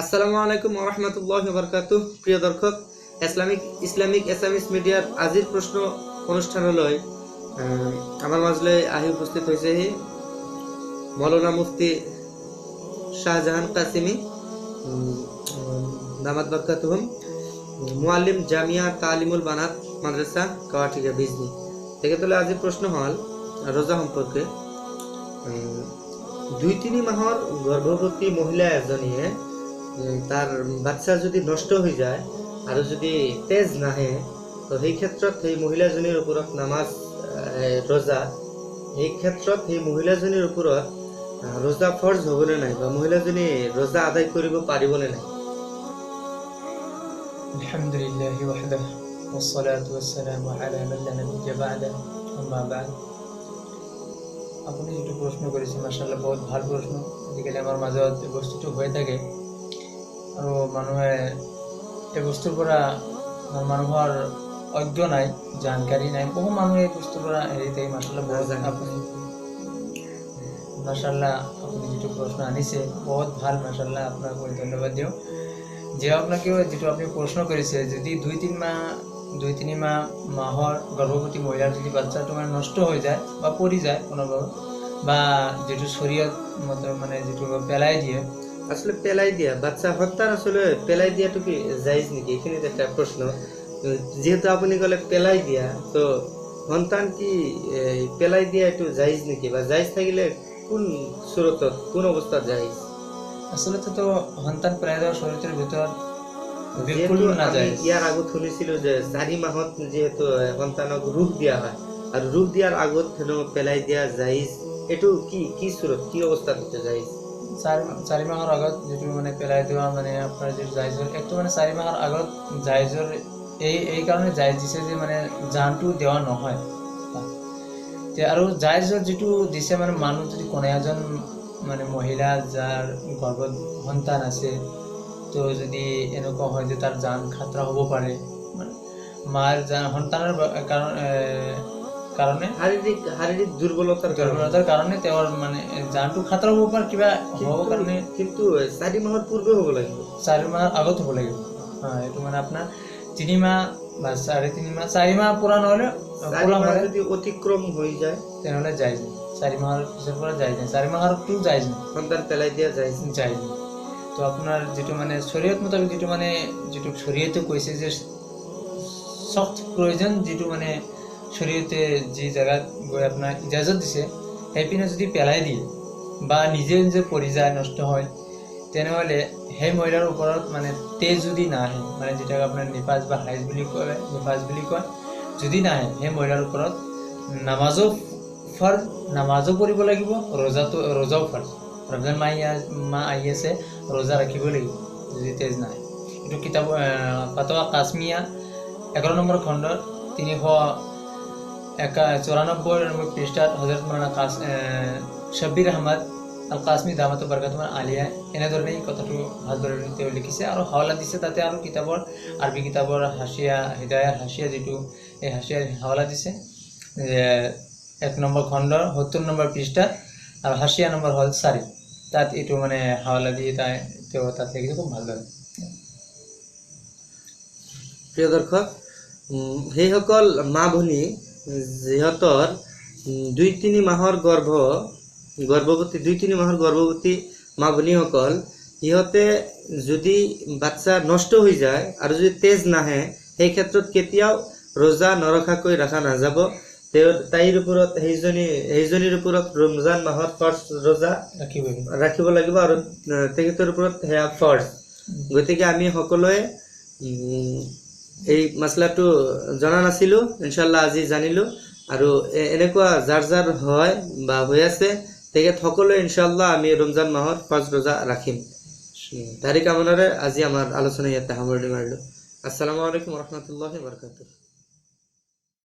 আসসালামু আলাইকুম ওয়া রাহমাতুল্লাহি ওয়া বারাকাতুহু। প্রিয় দর্শক, ইসলামিক এসএমএস মিডিয়ার আজির প্রশ্ন অনুষ্ঠানলৈ আমার মাজলে আহি উপস্থিত হয়েছে মৌলানা মুফতি শাহজাহান কাসিমি দামাত বরকাতুহুম, মুআল্লিম জামিয়া তালিমুল বানাত মাদ্রাসা কাওয়াটিয়া বিজনি থেকে। তোলে আজির প্রশ্ন হল রোজা সম্পর্কে। 2-3 মাহৰ গৰ্ভবতী মহিলা এজনীয়ে তাৰ বাচ্চা যদি নষ্ট হয়ে যায় আৰ যদি তেজ নাহে, তো সেই ক্ষেত্ৰত সেই মহিলাজনীৰ ওপৰত নামাজ ৰোজা এই ক্ষেত্ৰত সেই মহিলাজনীৰ ওপৰত ৰোজা ফৰজ হবনে নাই বা মহিলাজনী ৰোজা আদায় কৰিব পাৰিবনে নাই? আলহামদুলিল্লাহি ওয়াহদাহু ওয়াসসালাতু ওয়াসসালামু আলা মান লা নাবিয়্যা বা'দাহু আম্মা বা'দ। আপুনি যেটো প্ৰশ্ন কৰিছে মাশাআল্লাহ বহুত ভাল প্ৰশ্ন। আজিকালি আমাৰ মাজত বস্তুটো হৈ থাকে আৰু মানুহে এই বস্তুৰ পৰা মানুহৰ অজ্ঞ নাই, জানকাৰী নাই। বহু মানুহে এই বস্তুৰ পৰা হেৰি থাকে মাশাআল্লাহ বহুত আপুনি মাশাআল্লাহ আপুনি যেটো প্ৰশ্ন আনিছে বহুত ভাল। মাশাআল্লাহ আপোনাক ধন্যবাদ দিওঁ যে আপোনাকে যেটো আপুনি প্ৰশ্ন কৰিছে, যদি 2-3 মাহৰ গৰ্ভৱতী মহিলাৰ যদি বাচ্চাটো মানে নষ্ট হৈ যায় বা পৰি যায় কোনোভাবে বা যেটো শরীয়ত মতে মানে যেটো পেলাই দিয়ে, আসলে পেলাই দিয়া বাচ্চা হত্যার আসলে পেলাই দিয়াটো কি জায়েজ নাকি? এখানে একটা প্রশ্ন। যেহেতু আপনি কলে পেলাই দিয়া, তো সন্তান কি পেলাই দিয়া একটু জায়েজ নাকি, বা জায়েজ থাকিলে কোন সুরতত কোন অবস্থা জায়েজ? আসলে তো সন্তান পেলাই দেওয়ার শরীয়তের ভিতর বিলকুল না যায়। ইয়ার আগত শুনিছিল যে 4 মাহত যেহেতু সন্তানক রূপ দিয়া হয় আর রূপ দিয়ার আগত পেলাই দিয়া জায়েজ, এটু কি সুরত কি অবস্থা হতে জায়েজ? 4 মাহৰ আগত যেটো মানে পেলাই দেওয়া মানে আপনাৰ যে জায়েজৰ একটু মানে 4 মাহৰ আগত জায়েজৰ এই কাৰণে জায়েজ দিছে যে মানে জানটো দেওয়া নহয়। তে আৰু জায়েজৰ যেটো দিছে মানে মানুহ যদি কোনো এজন মানে মহিলা যাৰ গৰ্ভত সন্তান আছে, তো যদি এনেকুৱা হয় যে তাৰ জান খাতৰা হ'ব পাৰে, মানে মাৰ সন্তানৰ কাৰণে শাৰীৰিক দুৰ্বলতাৰ কাৰণে তেওঁৰ মানে জানটো খাতৰা হ'ব পাৰে, কিবা হ'ব কাৰণে। কিন্তু 4 মাহৰ পূৰ্বে হ'ব লাগিব, 4 মাহৰ আগত হ'ব লাগিব। এইটো মানে আপোনাৰ 3 মাহ বা 3.5 মাহ, 4 মাহ পুৰা নহলে যদি অতিক্ৰম হৈ যায় তেনেহলে জায়েজ নাই। 4 মাহৰ পিছৰ পৰা জায়েজ নাই, 4 মাহৰটো জায়েজ নাই, সন্তান পেলাই দিয়া জায়েজ নাই। তো আপোনাৰ যেটো মানে শরীয়ত মোতাবেক যেটো শরীয়তে কৈছে যে সখ্ত প্রয়োজন, যেটো মানে শরীয়তে যে জায়গাত গৈ আপনার ইজাজত দিছে সেইপিনে যদি পেলাই দিয়ে বা নিজে পৰি যায় নষ্ট হয়, তেনেহলে সেই মহিলাৰ ওপৰত মানে তেজ যদি নাহে, মানে যেটাকে আপনাৰ নিফাজ বা হাইজ বুলি কয়, যদি নাহে সেই মহিলাৰ ওপৰত নামাজও পঢ়িব লাগিব, রোজাও ফরজ। রমজান মাহ আহি আছে, রোজা রাখিব লাগিব যদি তেজ নাহে। এইটো কিতাব ফাতোয়া কাশ্মিয়া 11 নম্বৰ খণ্ডৰ 394 নম্বৰ পৃষ্ঠাত হযৰত মাওলানা শব্বিৰ আহমদ আল কাসমি দামাত বৰকাতুহু আলিয়া এনেধৰণে এই কথাটো ভালদৰে তেওঁ লিখিছে আৰু হাৱালা দিছে। তাতে আৰু কিতাবৰ আৰবী কিতাবৰ হাসিয়া হিদায়াৰ হাসিয়া যেটো এই হাসিয়াৰ হাৱালা দিছে 1 নম্বৰ খণ্ডৰ 70 নম্বৰ পৃষ্ঠা আৰু হাসিয়া নম্বৰ হল 4, তাত এইটো মানে হাৱালা দিয়ে তেওঁ তাত লিখিছে খুব ভালদৰে। প্ৰিয় দৰ্শক, সেইসকল মা ভনী যিহঁতৰ 2-3 মাহৰ গৰ্ভৱতী 2-3 মাহৰ গৰ্ভৱতী মা ভনীসকল, সিহঁতে যদি বাচ্চা নষ্ট হৈ যায় আৰু যদি তেজ নাহে, সেই ক্ষেত্ৰত কেতিয়াও ৰোজা নৰখাকৈ ৰাখা নাযাব। তাইৰ ওপৰত সেইজনীৰ ওপৰত ৰমজান মাহত ফৰজ ৰোজা ৰাখিব লাগিব আৰু তেখেতৰ ওপৰত সেয়া ফৰজ। গতিকে আমি সকলোৱে এই মাসলাটো জানা নাছিলো, ইনশাআল্লাহ আজি জানিলো। আৰু এনেকুৱা যাৰ হয় বা হৈ আছে তেখেত সকলোৱে ইনশাআল্লাহ আমি ৰমজান মাহত ফৰজ ৰোজা ৰাখিম। তাৰিখ কামনাৰে আজি আমাৰ আলোচনা ইয়াতে সামৰণি মাৰিলো। আসসালামু আলাইকুম ওয়া ৰাহমাতুল্লাহি ওয়া বাৰাকাতুহু।